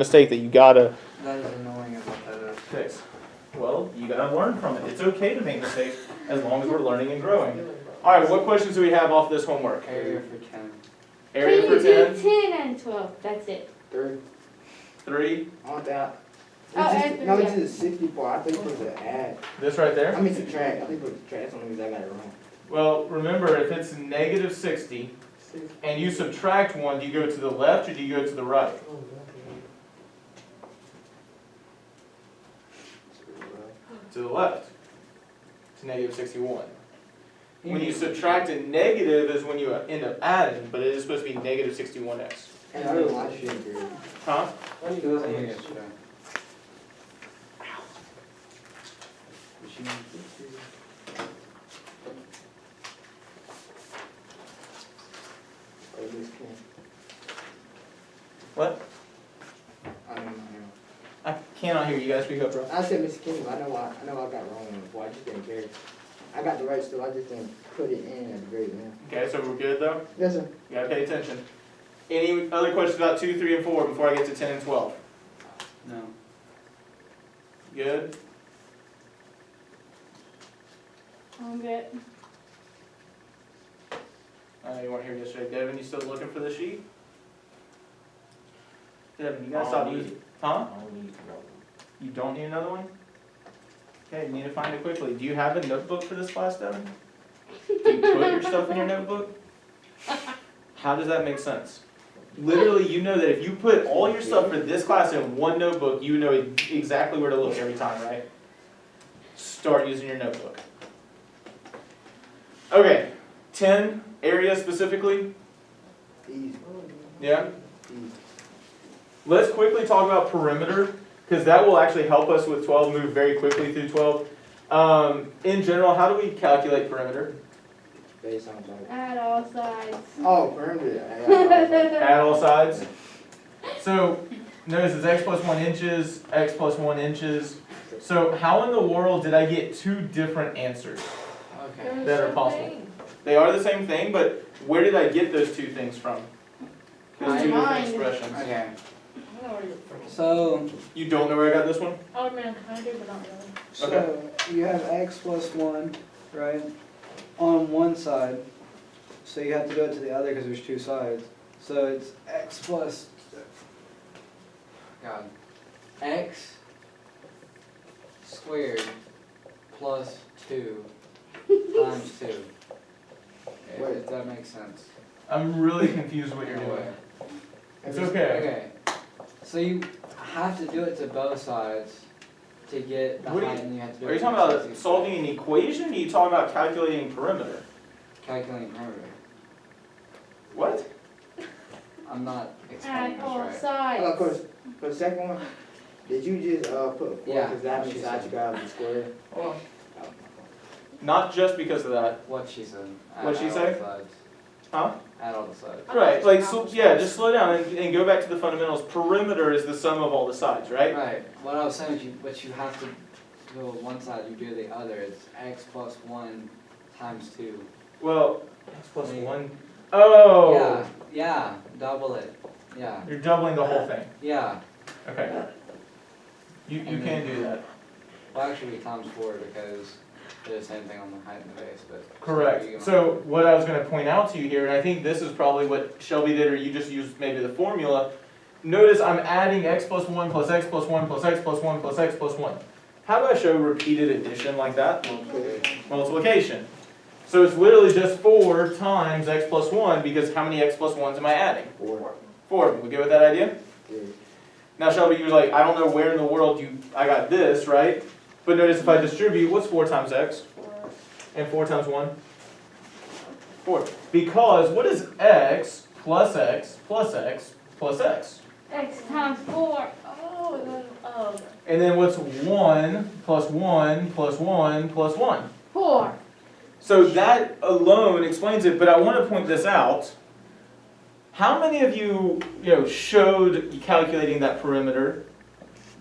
mistake that you gotta That is annoying about that. fix. Well, you gotta learn from it. It's okay to make mistakes as long as we're learning and growing. All right, what questions do we have off this homework? Area for 10. Area for 10. 10 and 12. That's it. 3. On that. Oh, add No, three, it's just 64. I think it was an add. This right there? I mean, subtract. I think it was subtract. That's the only reason I got it wrong. Well, remember, if it's negative 60 and you subtract 1, do you go to the left or do you go to the right? To the left. To negative 61. When you subtract a negative is when you end up adding, but it is supposed to be negative 61x. And I don't watch shit, dude. Huh? He wasn't here yesterday. Oh, this can. What? I don't know. I cannot hear you guys. Speak up, bro. I said Miss King, but I know I got wrong before. I just didn't care. I got the right stuff. I just didn't put it in at the very end. Okay, so we're good though? Yes, sir. You gotta pay attention. Any other questions about 2, 3, and 4 before I get to 10 and 12? No. Good? I'm good. You weren't here yesterday. Devin, you still looking for the sheet? Devin, you gotta I stop don't need losing. Huh? I don't need to know. You don't need another one? Okay, you need to find it quickly. Do you have a notebook for this class, Devin? Do you put your stuff in your notebook? How does that make sense? Literally, you know that if you put all your stuff for this class in one notebook, you know exactly where to look every time, right? Start using your notebook. Okay, 10, area specifically? Easy. Yeah? Easy. Let's quickly talk about perimeter, because that will actually help us with 12, move very quickly through 12. In general, how do we calculate perimeter? Based on like. Add all sides. Oh, perimeter. Add all sides. So notice it's x plus 1 inches, x plus 1 inches. So how in the world did I get two different answers Okay. that are possible? They are the same thing, but where did I get those two things from? Those two different Mind. expressions. Okay. I know where you're from. So, You don't know where I got this one? Oh man, I do, but not really. so you have x plus 1, right, on one side. So you have to do it to the other because there's two sides. So it's x plus, God, x squared plus 2 times 2. If that makes sense. I'm really confused what you're No doing. way. It's okay. Okay. So you have to do it to both sides to get the What are height, you- and you have to do Are it you to talking both about sides. solving an equation, or are you talking about calculating perimeter? Calculating perimeter. What? I'm not explaining Add this all right. sides. Of course. For the second one, did you just put 4? Yeah, Because that she means said. that you got the square. Well, Not just because of that. what she said. What'd she Add say? all the sides. Huh? Add all the sides. Right, like, so, yeah, just slow down and go back to the fundamentals. Perimeter is the sum of all the sides, right? Right. What I was saying is what you have to do on one side, you do the other. It's x plus 1 times 2. Well, x plus Yeah. 1. Oh! Yeah, yeah, double it. Yeah, You're doubling the whole thing. yeah. Okay. You can do that. Well, actually, times 4 because they're the same thing on the height and the base, but. Correct. So what I was going to point out to you here, and I think this is probably what Shelby did, or you just used maybe the formula. Notice I'm adding x plus 1 plus x plus 1 plus x plus 1 plus x plus 1. How do I show repeated addition like that? Multiplication. So it's literally just 4 times x plus 1, because how many x plus 1s am I adding? 4. 4. We good with that idea? Yeah. Now Shelby, you were like, I don't know where in the world I got this, right? But notice if I distribute, what's 4 times x? And 4 times 1? 4. Because what is x plus x plus x plus x? X times 4. Oh, then, oh. And then what's 1 plus 1 plus 1 plus 1? 4. So that alone explains it, but I want to point this out. How many of you, showed calculating that perimeter,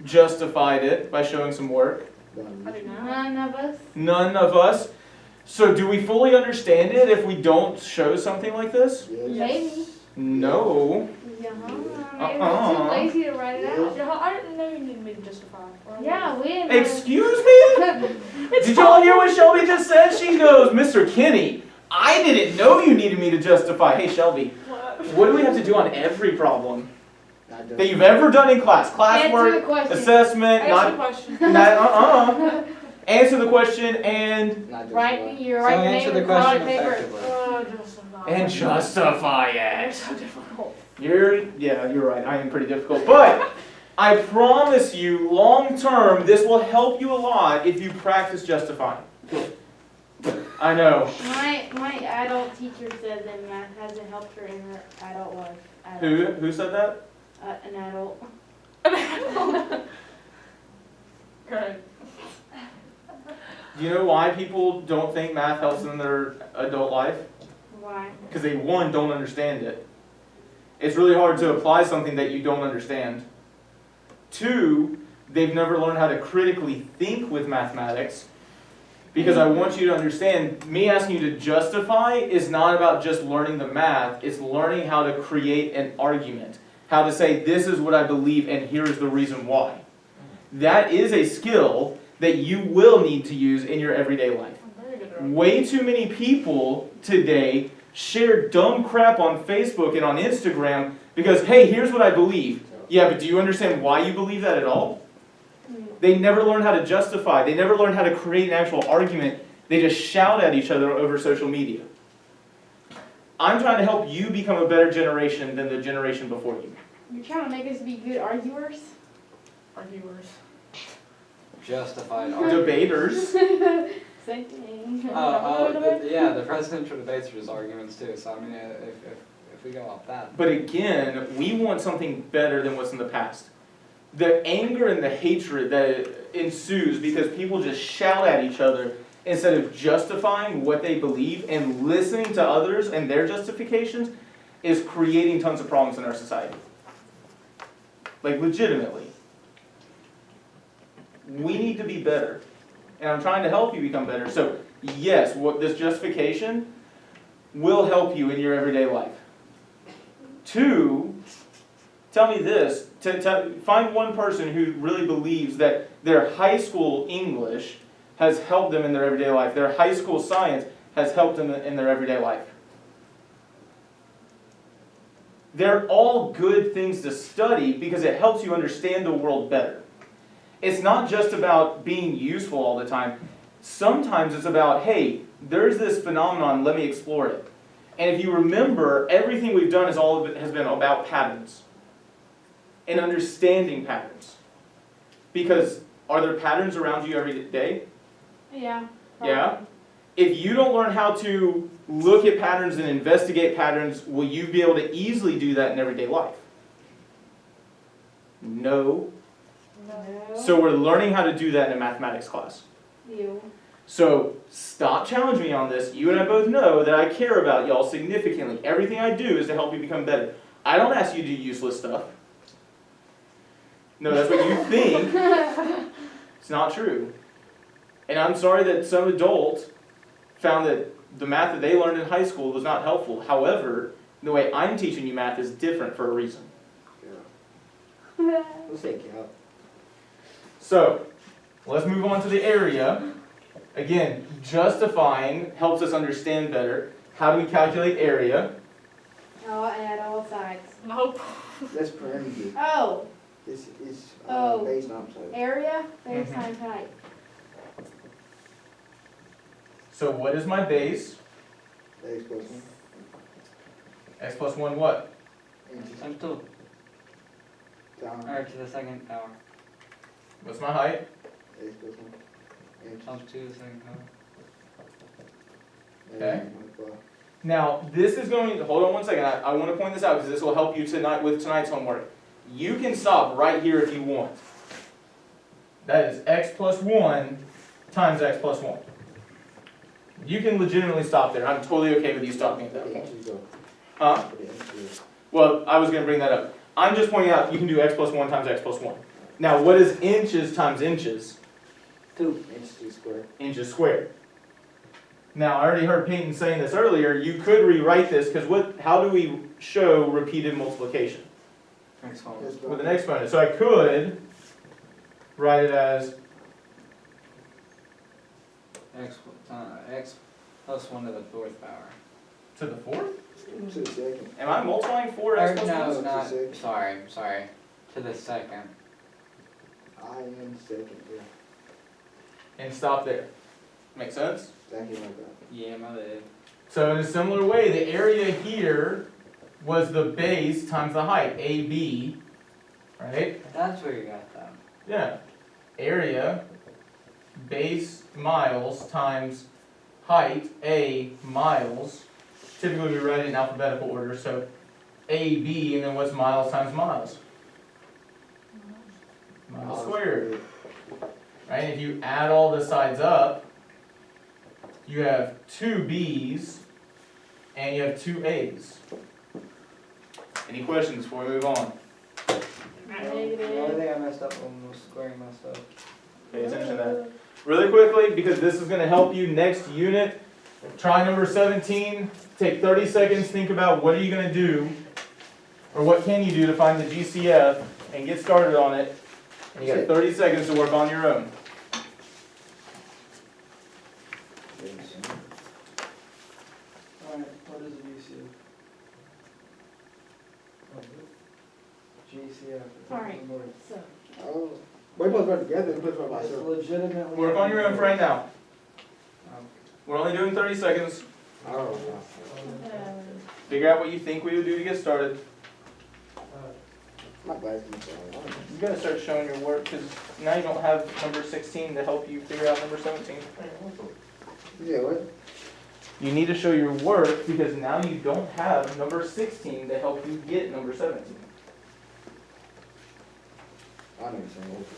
justified it by showing some work? None of us. None of us. So do we fully understand it if we don't show something like this? Yes. Maybe. No. Yeah. Maybe we're too lazy to write it out. Yeah, I didn't know you needed me to justify. Yeah, we didn't. know. Excuse me? Did y'all hear what Shelby just said? She goes, Mr. Kinney, I didn't know you needed me to justify. Hey, Shelby, what do we have to do on every problem that you've ever done in class? Answer the Classwork, question. assessment, Answer the not, question. not answer the question and Not just Write one. your So right answer name the on question paper. effectively. justify It's it. so difficult. You're right. I am pretty difficult, but I promise you, long term, this will help you a lot if you practice justifying. I know. My adult teacher said that math hasn't helped her in her adult life. Who said that? An adult. Good. Do you know why people don't think math helps in their adult life? Why? Because they, one, don't understand it. It's really hard to apply something that you don't understand. Two, they've never learned how to critically think with mathematics. Because I want you to understand, me asking you to justify is not about just learning the math, it's learning how to create an argument. How to say, this is what I believe and here is the reason why. That is a skill that you will need to use in your everyday life. I'm very good at it. Way too many people today share dumb crap on Facebook and on Instagram because, hey, here's what I believe. Yeah, but do you understand why you believe that at all? They never learn how to justify. They never learn how to create an actual argument. They just shout at each other over social media. I'm trying to help you become a better generation than the generation before you. You're trying to make us be good arguers? Arguers. Justified Debaters. Same thing. Yeah, the presidential debates are just arguments too, so I mean, if we go off that. But again, we want something better than what's in the past. The anger and the hatred that ensues because people just shout at each other instead of justifying what they believe and listening to others and their justifications is creating tons of problems in our society. Like, legitimately. We need to be better. And I'm trying to help you become better. So, yes, what this justification will help you in your everyday life. Two, tell me this. Find one person who really believes that their high school English has helped them in their everyday life. Their high school science has helped them in their everyday life. They're all good things to study because it helps you understand the world better. It's not just about being useful all the time. Sometimes it's about, hey, there's this phenomenon, let me explore it. And if you remember, everything we've done has been about patterns. And understanding patterns. Because are there patterns around you every day? Yeah. Yeah? If you don't learn how to look at patterns and investigate patterns, will you be able to easily do that in everyday life? No. No. So we're learning how to do that in a mathematics class. You. So stop challenging me on this. You and I both know that I care about y'all significantly. Everything I do is to help you become better. I don't ask you to do useless stuff. No, that's what you think. It's not true. And I'm sorry that some adults found that the math that they learned in high school was not helpful. However, the way I'm teaching you math is different for a reason. Yeah. We'll say Cal. So, let's move on to the area. Again, justifying helps us understand better. How do we calculate area? Oh, at all sides. Nope. That's perimeter. Oh, It's Oh. based on so. area, base Mhm. times height. So what is my base? X plus 1. X plus 1 what? Inches Times 2, down. or to the second power. What's my height? X plus 1. Inches. Times 2 to the second power. Okay. Now, this is going to, hold on one second, I want to point this out because this will help you tonight with tonight's homework. You can stop right here if you want. That is x plus 1 times x plus 1. You can legitimately stop there. I'm totally okay with you stopping at that The point. inches go. Huh? The inches. Well, I was going to bring that up. I'm just pointing out you can do x plus 1 times x plus 1. Now, what is inches times inches? 2 inches squared. Inches squared. Now, I already heard Peyton saying this earlier. You could rewrite this because how do we show repeated multiplication? Exponent. with an exponent. So I could write it as X plus 1 to the 4th power. to the fourth? To the second. Am I multiplying 4 Or x plus no, 1? not, six. sorry, to the second. I am second, yeah. And stop there. Make sense? Exactly like that. Yeah, my bad. So in a similar way, the area here was the base times the height, AB, right? That's where you got that. Yeah. Area, base miles times height, A, miles. Typically we write it in alphabetical order, so AB, and then what's miles times miles? Miles squared. Right? If you add all the sides up, you have 2 B's and you have 2 A's. Any questions before we move on? The only thing I messed up on was squaring my stuff. Pay attention to that. Really quickly, because this is going to help you next unit. Try number 17. Take 30 seconds, think about what are you going to do, or what can you do to find the GCF, and get started on it. And you got 30 seconds to work on your own. Alright, what is a GCF? GCF. Alright. So, Oh, we're supposed to run together, we're supposed to run by It's ourselves. legitimately. Work on your own for right now. Oh. We're only doing 30 seconds. Oh, Figure out what you think we would do to get started. my glasses are on. You gotta start showing your work, because now you don't have number 16 to help you figure out number 17. Yeah, what? You need to show your work, because now you don't have number 16 to help you get number 17. I know you're saying, okay.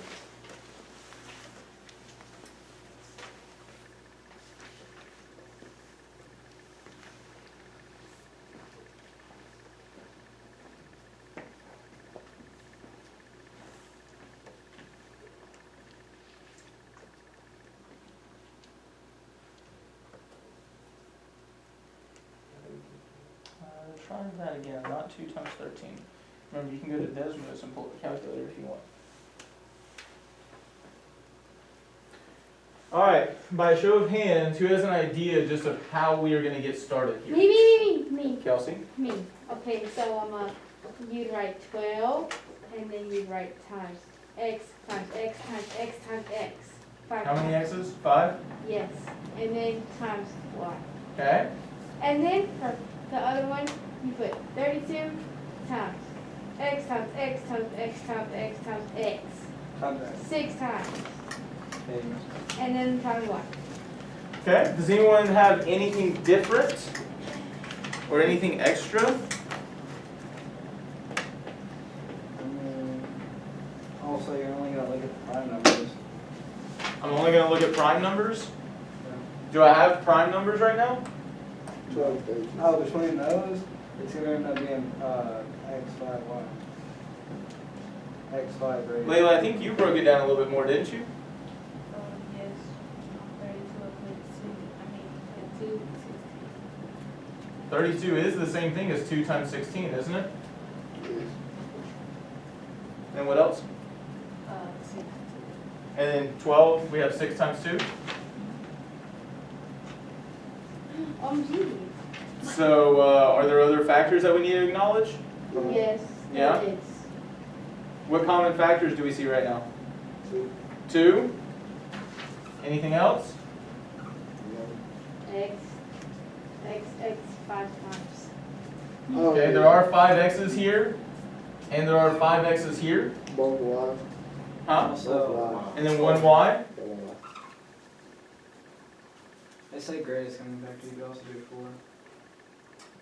Try that again, not 2 times 13. Remember, you can go to Desmos and pull the calculator if you want. Alright, by a show of hands, who has an idea just of how we are going to get started here? me. Kelsey? Me. Okay, so you'd write 12, and then you'd write times x times x times x times x. 5 How many times. x's? 5? Yes, and then times y. Okay. And then for the other one, you put 32 times x times x times x times x times x. Times X. 6 times, Okay. and then times y. Okay. Does anyone have anything different? Or anything extra? Also, you're only gonna look at the prime numbers. I'm only going to look at prime numbers. Do I have prime numbers right now? 12, 13. Oh, between those, it's gonna end up being, X5Y. X5 right? Layla, I think you broke it down a little bit more, didn't you? Yes, 32, 2, 32 is the same thing as 2 times 16, isn't it? Yes. And what else? 6. And then 12, we have 6 times 2. Gee. So are there other factors that we need to acknowledge? Yes. Yeah? It is. What common factors do we see right now? 2. 2. Anything else? X 5 times. Oh, Okay, there are 5 x's here, and there are 5 x's here. Both Y. Huh? Also, And then 1 y. Yeah, 1 Y. they say grade is coming back, you could also do 4.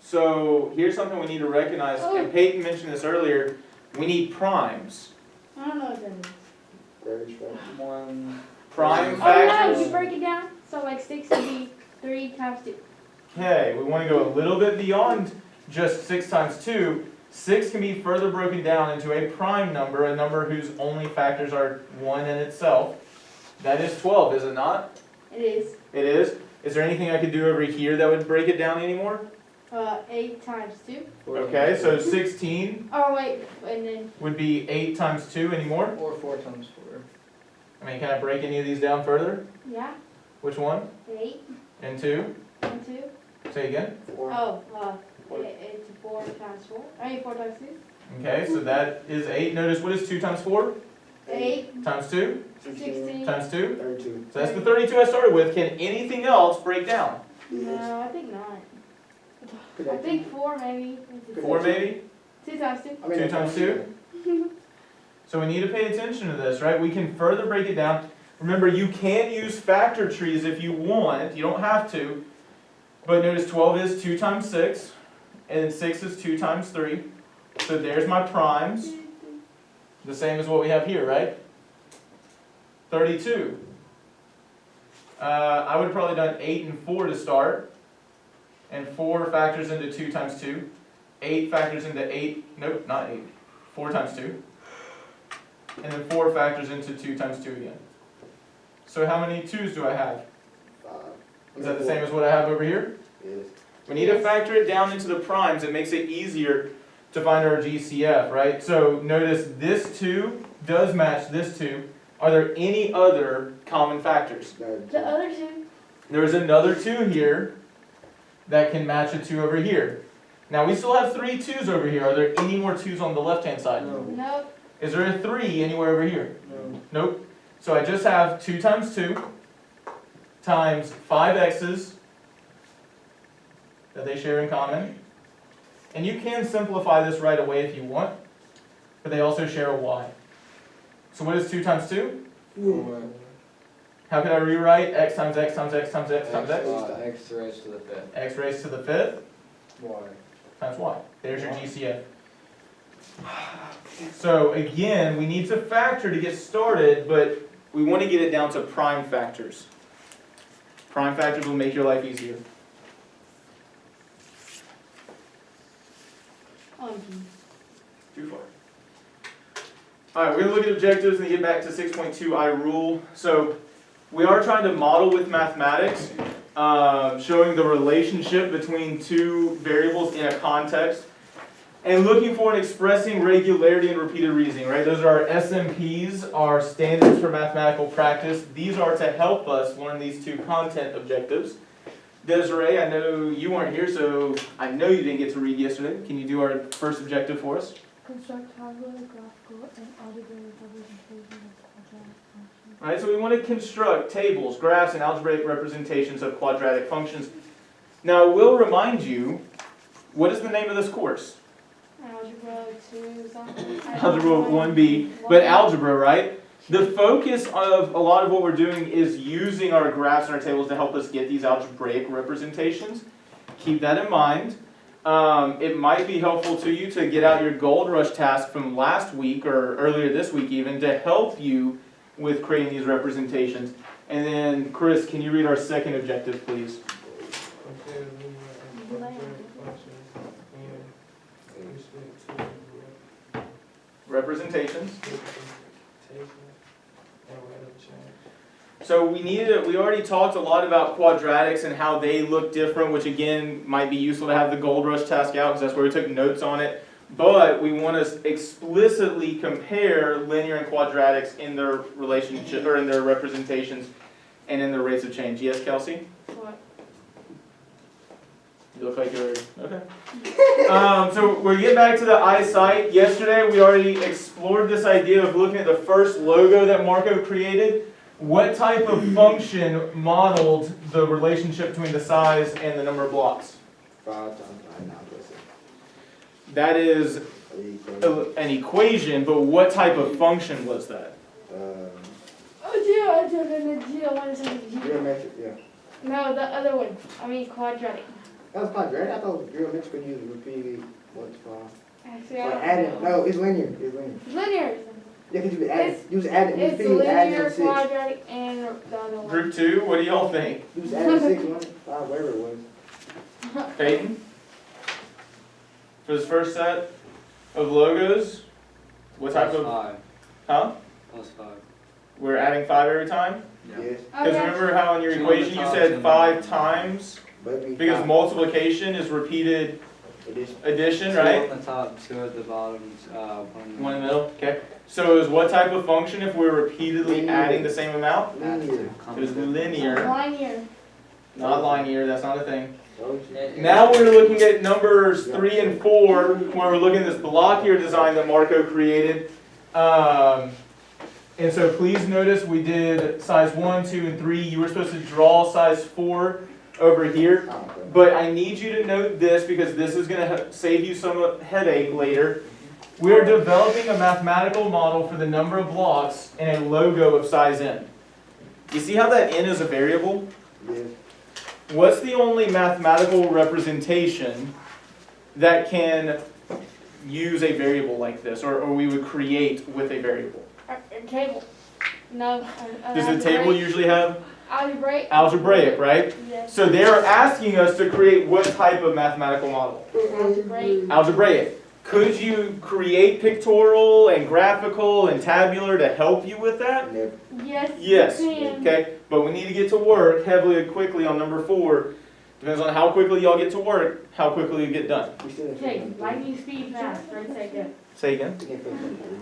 So here's something we need to recognize, and Peyton mentioned this earlier, we need primes. I don't know what that is. Very strong. 1. Prime Oh, yeah, factors. you break it down. So like 6 would be 3 times 2. Okay, we want to go a little bit beyond just 6 times 2. 6 can be further broken down into a prime number, a number whose only factors are 1 in itself. That is 12, is it not? It is. It is. Is there anything I could do over here that would break it down anymore? 8 times 2. Okay, so 16 Oh, wait, and then, would be 8 times 2 anymore? Or 4 times 4. I mean, can I break any of these down further? yeah, Which one? 8 And 2? and 2. Say again? Oh, it's 4 times 4. I mean, 4 times 2. Okay, so that is 8. Notice, what is 2 times 4? 8, Times 2? 16. Times 2? 32. So that's the 32 I started with. Can anything else break down? No, I think not. Could I that think 4 maybe. 4 maybe? 2 times 2. 2 times 2? So we need to pay attention to this, right? We can further break it down. Remember, you can use factor trees if you want. You don't have to. But notice 12 is 2 times 6. And 6 is 2 times 3. So there's my primes. The same as what we have here, right? 32. I would have probably done 8 and 4 to start. And 4 factors into 2 times 2. 8 factors into 8. Nope, not 8. 4 times 2. And then 4 factors into 2 times 2 again. So how many 2's do I have? 5. Is that the same as what I have over here? Yes. We need to factor it down into the primes. It makes it easier to find our GCF, right? So notice this 2 does match this 2. Are there any other common factors? The other 2. There's another 2 here that can match a 2 over here. Now we still have 3 2's over here. Are there any more 2's on the left-hand side? No. Nope. Is there a 3 anywhere over here? No. Nope. So I just have 2 times 2 times 5 x's that they share in common. And you can simplify this right away if you want, but they also share a y. So what is 2 times 2? 4. How can I rewrite x times x times x times x times x? X raised to the 5th. X raised to the 5th Y. times y. There's your GCF. So again, we need to factor to get started, but we want to get it down to prime factors. Prime factors will make your life easier. Too far. Alright, we're going to look at objectives and get back to 6.2 I rule. So we are trying to model with mathematics, showing the relationship between two variables in a context, and looking for and expressing regularity and repeated reasoning, right? Those are our SMPs, our standards for mathematical practice. These are to help us learn these two content objectives. Desiree, I know you weren't here, so I know you didn't get to read yesterday. Can you do our first objective for us? Construct tabular, graphical, and algebraic representation of quadratic functions. All right, so we want to construct tables, graphs, and algebraic representations of quadratic functions. Now, I will remind you, what is the name of this course? Algebra 2 something. Algebra 1B, but algebra, right? The focus of a lot of what we're doing is using our graphs and our tables to help us get these algebraic representations. Keep that in mind. It might be helpful to you to get out your Gold Rush task from last week or earlier this week even to help you with creating these representations. And then, Chris, can you read our second objective, please? Representations. So we already talked a lot about quadratics and how they look different, which again might be useful to have the Gold Rush task out because that's where we took notes on it. But we want to explicitly compare linear and quadratics in their relationship or in their representations and in their rates of change. Yes, Kelsey? What? You look like you're okay. So we're getting back to the eyesight. Yesterday we already explored this idea of looking at the first logo that Marco created. What type of function modeled the relationship between the size and the number of blocks? 5 times 5 now plus That is an equation, but what type of function was that? Oh, Geo, one second. Geometric, yeah. No, the other one. I mean quadratic. That was quadratic. I thought geometric could use repeated multiply. Actually, Or I adding. don't know. No, it's linear. It's linear. Linear. Yeah, because you could add. You was adding. It's You was adding linear, 6. quadratic, and the other one. Group 2, what do y'all think? You was adding 6, 1, 5, whatever it was. Peyton? For this first set of logos, what type of, 5. huh? Plus 5. We're adding 5 every time? Yes. Because Okay. remember how in your Two on equation the you top, said two on 5 the times But we Because got- multiplication is repeated it is- addition, Two right? on the top, two at the bottom, One in the middle, okay. So it was what type of function if we're repeatedly Linear. adding the same amount? Linear. It was linear, Linear. not linear, that's not a thing. Told you. Now we're looking at numbers 3 and 4, where we're looking at this block here design that Marco created. And so please notice we did size 1, 2, and 3. You were supposed to draw size 4 over here. Oh, okay. But I need you to note this because this is going to save you some headache later. We are developing a mathematical model for the number of blocks and a logo of size n. You see how that n is a variable? Yes. What's the only mathematical representation that can use a variable like this, or we would create with a variable? A table. No. Does the table usually have Algebraic. algebraic, right? Yes. So they're asking us to create what type of mathematical model? Algebraic. Algebraic. Could you create pictorial and graphical and tabular to help you with that? Never. Yes. Yes, you can. okay, but we need to get to work heavily and quickly on number 4. Depends on how quickly y'all get to work, how quickly you get done. We still Okay, lightning speed fast, for a second. Say again. We can finish it.